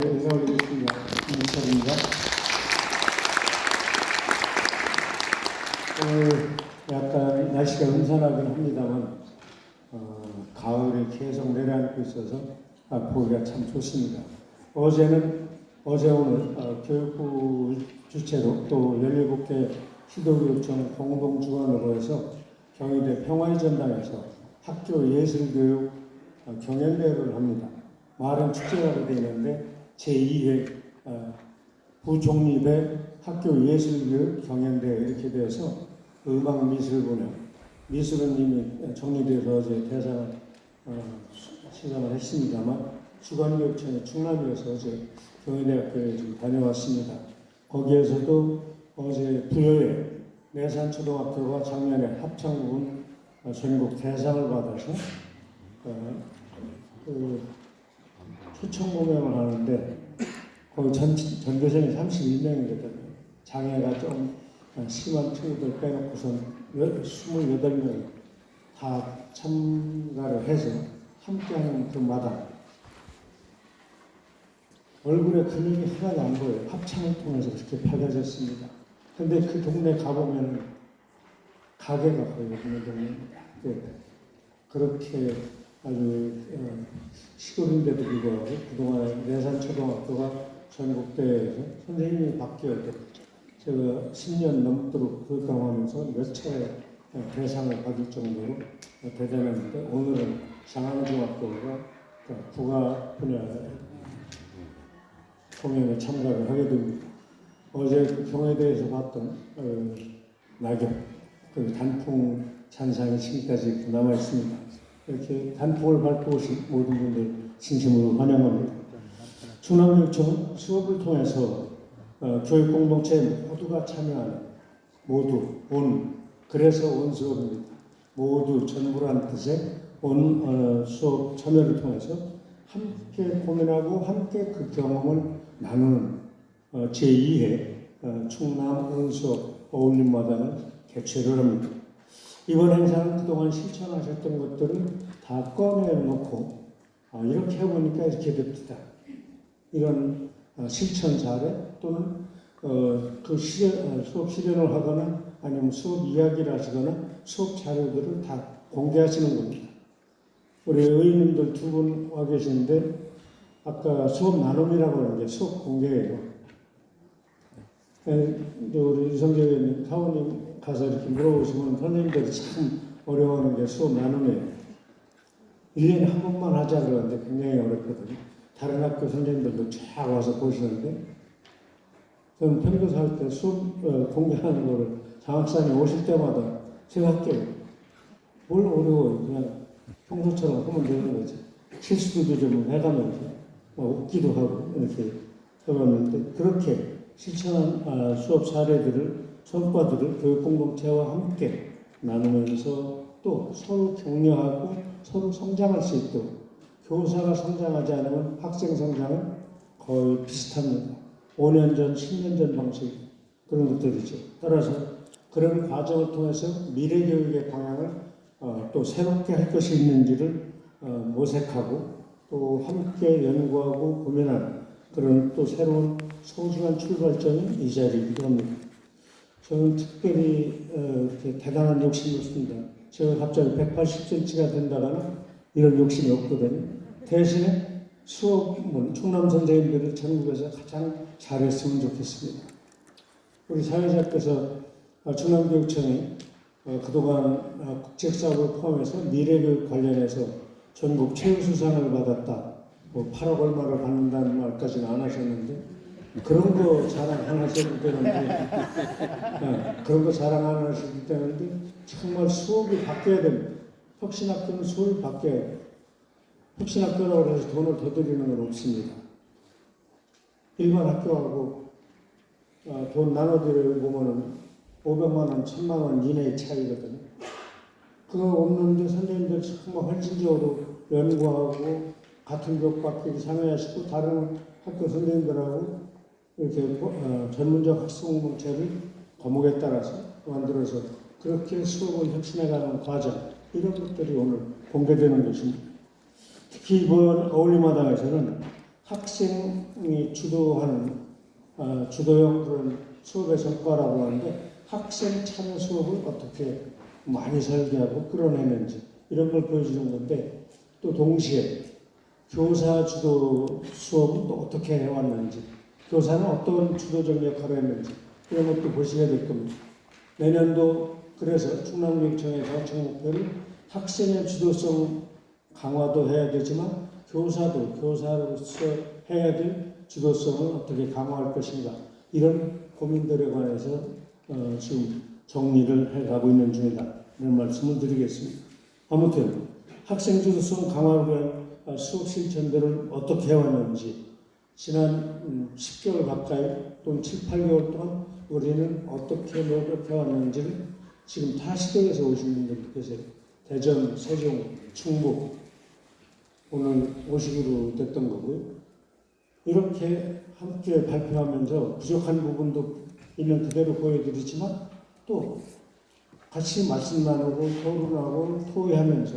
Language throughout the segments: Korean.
인사 올리겠습니다. 김민철입니다. 오늘 약간 날씨가 음산하긴 합니다만 가을이 계속 내려앉고 있어서 보기가 참 좋습니다. 어제 오늘 교육부 주최로 또 17개 시도교육청 공동주관으로 해서 경희대 평화의 전당에서 학교 예술교육 경연대회를 합니다. 말은 축제라고 되어 있는데 제2회 부종립의 학교 예술교육 경연대회 이렇게 돼서 음악미술 분야, 미술은 이미 정리돼서 어제 대상을 시상을 했습니다만 주관교육청의 충남이어서 어제 경희대학교에 좀 다녀왔습니다. 거기에서도 어제 부여에 내산초등학교가 작년에 합창부분 전국 대상을 받아서 초청 공연을 하는데 거기 전교생이 31명이거든요. 장애가 좀 심한 친구들 빼놓고선 28명이 다 참가를 해서 함께하는 그 마당. 얼굴에 근육이 하나도 안 보여요. 합창을 통해서 그렇게 밝아졌습니다. 근데 그 동네 가보면 가게가 거의 없는 동네입니다. 그렇게 아주 시골인데도 불구하고 그동안에 내산초등학교가 전국대회에서 선생님이 바뀌어야 돼. 제가 10년 넘도록 교육강하면서 몇 차례 대상을 받을 정도로 대단했는데 오늘은 상암중학교가 국가 분야 공연에 참가를 하게 됩니다. 어제 그 경희대에서 봤던 낙엽, 그 단풍 잔상이 지금까지 남아 있습니다. 이렇게 단풍을 밟고 오신 모든 분들 진심으로 환영합니다. 충남교육청은 수업을 통해서 교육공동체 모두가 참여하는 그래서 온 수업입니다. 모두 전부란 뜻의 온 수업 참여를 통해서 함께 고민하고 함께 그 경험을 나누는 제2회 충남 온수업 어울림마당을 개최를 합니다. 이번 행사는 그동안 실천하셨던 것들을 다 꺼내놓고 이렇게 해보니까 이렇게 됩니다. 이런 실천 사례 또는 수업 실현을 하거나 아니면 수업 이야기를 하시거나 수업 자료들을 다 공개하시는 겁니다. 우리 의원님들 두 분 와 계시는데 아까 수업 나눔이라고 하는 게 수업 공개예요. 우리 이성재 의원님, 사원님 가서 이렇게 물어보시면 선생님들이 참 어려워하는 게 수업 나눔이에요. 1년에 한 번만 하자 그러는데 굉장히 어렵거든요. 다른 학교 선생님들도 쫙 와서 보시는데 저는 평교사 할 때 수업 공개하는 거를 장학사님 오실 때마다 제가 할게요. 뭘 어려워요. 그냥 평소처럼 하면 되는 거지. 실수도 좀 해가면서 웃기도 하고 이렇게 해봤는데 그렇게 실천한 수업 사례들을 성과들을 교육공동체와 함께 나누면서 또 서로 격려하고 서로 성장할 수 있도록 교사가 성장하지 않으면 학생 성장은 거의 비슷합니다. 5년 전, 10년 전 방식 그런 것들이죠. 따라서 그런 과정을 통해서 미래 교육의 방향을 또 새롭게 할 것이 있는지를 모색하고 또 함께 연구하고 고민하는 그런 또 새로운 소중한 출발점이 이 자리이기도 합니다. 저는 특별히 이렇게 대단한 욕심이 없습니다. 제가 갑자기 180cm가 된다거나 이런 욕심이 없거든요. 대신에 수업은 충남 선생님들이 전국에서 가장 잘했으면 좋겠습니다. 우리 사회자께서 충남교육청이 그동안 국책사업을 포함해서 미래교육 관련해서 전국 최우수상을 받았다. 8억 얼마를 받는다는 말까지는 안 하셨는데 그런 거 자랑 안 하셔도 되는데 그런 거 자랑 안 하셔도 되는데 정말 수업이 바뀌어야 됩니다. 혁신학교는 수업이 바뀌어야 돼요. 혁신학교라고 해서 돈을 더 드리는 건 없습니다. 일반 학교하고 돈 나눠드려 보면은 500만 원, 1000만 원 이내의 차이거든요. 그거 없는데 선생님들 정말 헌신적으로 연구하고 같은 교과끼리 상의하시고 다른 학교 선생님들하고 이렇게 전문적 학습 공동체를 과목에 따라서 만들어서 그렇게 수업을 혁신해가는 과정 이런 것들이 오늘 공개되는 것입니다. 특히 이번 어울림마당에서는 학생이 주도하는 주도형 그런 수업의 성과라고 하는데 학생 참여 수업을 어떻게 많이 설계하고 끌어내는지 이런 걸 보여주는 건데 또 동시에 교사 주도 수업은 또 어떻게 해왔는지 교사는 어떤 주도적 역할을 했는지 이런 것도 보시게 될 겁니다. 내년도 그래서 충남교육청의 정책 목표를 학생의 주도성 강화도 해야 되지만 교사도 교사로서 해야 될 주도성을 어떻게 강화할 것인가 이런 고민들에 관해서 지금 정리를 해가고 있는 중이다 이런 말씀을 드리겠습니다. 아무튼 학생 주도성 강화를 위한 수업 실천들을 어떻게 해왔는지 지난 10개월 가까이 또는 7, 8개월 동안 우리는 어떻게 노력해왔는지를 지금 타 시도에서 오신 분들 계세요. 대전, 세종, 충북 오늘 오시기로 됐던 거고요. 이렇게 함께 발표하면서 부족한 부분도 있는 그대로 보여드리지만 또 같이 말씀 나누고 토론하고 토의하면서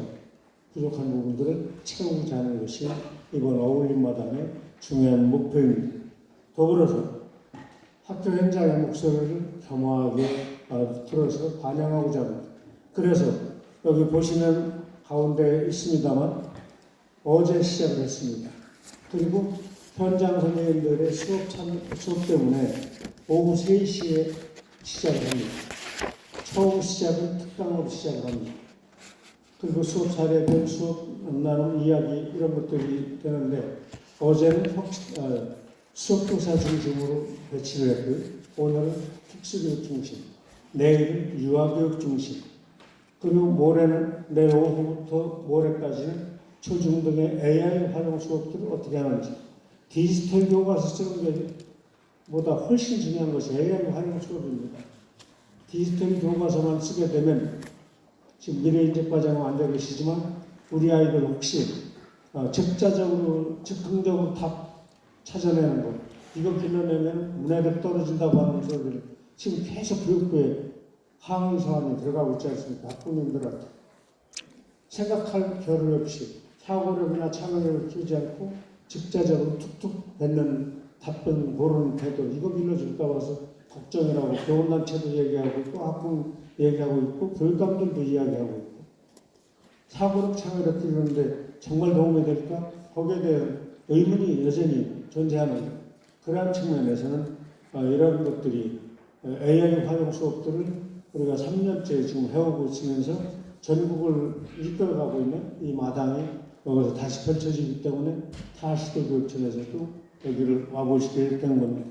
부족한 부분들을 채우고자 하는 것이 이번 어울림마당의 중요한 목표입니다. 더불어서 학교 현장의 목소리를 겸허하게 들어서 반영하고자 합니다. 그래서 여기 보시는 가운데 있습니다만 어제 시작을 했습니다. 그리고 현장 선생님들의 수업 때문에 오후 3시에 시작을 합니다. 처음 시작은 특강으로 시작을 합니다. 그리고 수업 사례들, 수업 나눔 이야기 이런 것들이 되는데 어제는 수업교사 중심으로 배치를 했고요. 오늘은 특수교육 중심, 내일은 유아교육 중심, 그리고 모레는 내일 오후부터 모레까지는 초중등의 AI 활용 수업들을 어떻게 하는지 디지털 교과서 쓰는 게보다 훨씬 중요한 것이 AI 활용 수업입니다. 디지털 교과서만 쓰게 되면 지금 미래인재과정은 안 되고 계시지만 우리 아이들 혹시 즉자적으로 즉흥적으로 답 찾아내는 거 이거 길러내면 문해력 떨어진다고 하는 소리를 지금 계속 교육부에 항의 사안이 들어가고 있지 않습니까? 학부모님들한테 생각할 겨를 없이 사고력이나 창의력을 키우지 않고 즉자적으로 툭툭 뱉는 답변 고르는 태도 이거 길러줄까 봐서 걱정이라고 교원단체도 얘기하고 있고 학부모 얘기하고 있고 교육감들도 이야기하고 있고 사고력 창의력 키우는데 정말 도움이 될까? 거기에 대한 의문이 여전히 존재하는 그러한 측면에서는 이런 것들이 AI 활용 수업들을 우리가 3년째 지금 해오고 있으면서 전국을 이끌어가고 있는 이 마당이 여기서 다시 펼쳐지기 때문에 타시도교육청에서도 여기를 와보시게 되는 겁니다.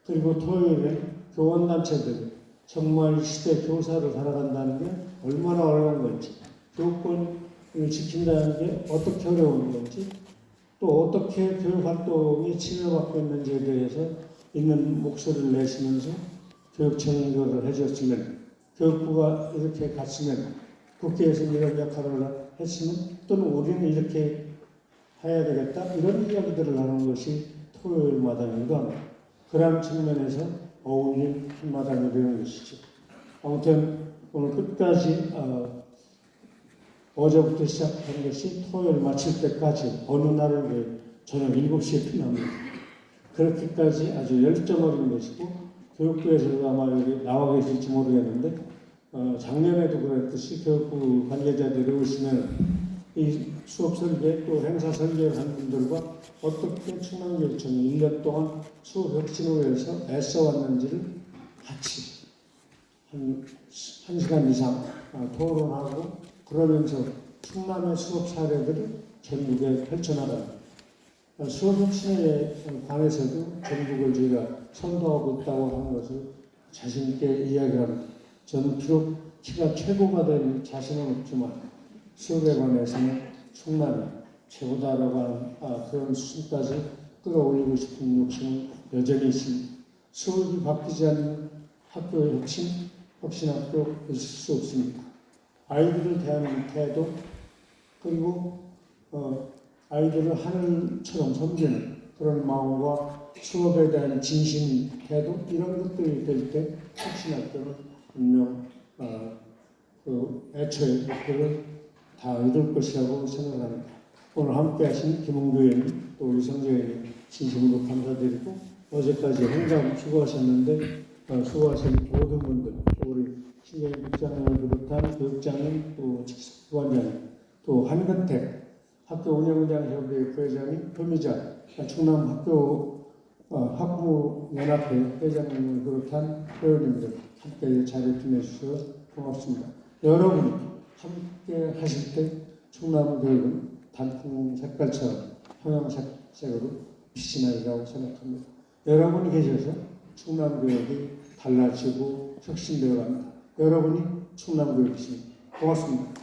그리고 토요일에 교원단체들이 정말 이 시대 교사로 살아간다는 게 얼마나 어려운 건지 교육권을 지킨다는 게 어떻게 어려운 건지 또 어떻게 교육활동이 침해받고 있는지에 대해서 있는 목소리를 내시면서 교육청이 이거를 해줬으면 교육부가 이렇게 갔으면 국회에서 이런 역할을 했으면 또는 우리는 이렇게 해야 되겠다 이런 이야기들을 하는 것이 토요일 마당이기도 합니다. 그런 측면에서 어울린 마당이 되는 것이죠. 아무튼 오늘 끝까지 어제부터 시작한 것이 토요일 마칠 때까지 어느 날은 저녁 7시에 끝납니다. 그렇게까지 아주 열정 어린 것이고 교육부에서도 아마 여기 나와 계실지 모르겠는데 작년에도 그랬듯이 교육부 관계자들이 오시면 이 수업 설계 또 행사 설계를 한 분들과 어떻게 충남교육청이 1년 동안 수업 혁신을 위해서 애써왔는지를 같이 한 1시간 이상 토론하고 그러면서 충남의 수업 사례들을 전국에 펼쳐나갑니다. 수업 혁신에 관해서도 전국을 저희가 선도하고 있다고 하는 것을 자신있게 이야기합니다. 저는 비록 키가 최고가 된 자신은 없지만 수업에 관해서는 충남이 최고다라고 하는 그런 수준까지 끌어올리고 싶은 욕심은 여전히 있습니다. 수업이 바뀌지 않는 학교의 혁신학교 있을 수 없습니다. 아이들을 대하는 태도 그리고 아이들을 하늘처럼 섬기는 그런 마음과 수업에 대한 진심 태도 이런 것들이 될 때 혁신학교는 분명 애초에 목표를 다 이룰 것이라고 생각합니다. 오늘 함께 하신 김홍규 의원님 또 이성재 의원님 진심으로 감사드리고 어제까지 행감 수고하셨는데 수고하신 모든 분들 또 우리 신경희 국장님을 비롯한 교육장님 또 직수부관장님 또 한근택 학교 운영장협의회 부회장님 표미자 충남 학교 학부모연합회 회장님을 비롯한 회원님들 함께 자리에 지내주셔서 고맙습니다. 여러분이 함께 하실 때 충남교육은 단풍 색깔처럼 형형색색으로 빛이 나리라고 생각합니다. 여러분이 계셔서 충남교육이 달라지고 혁신되어 갑니다. 여러분이 충남교육이십니다. 고맙습니다.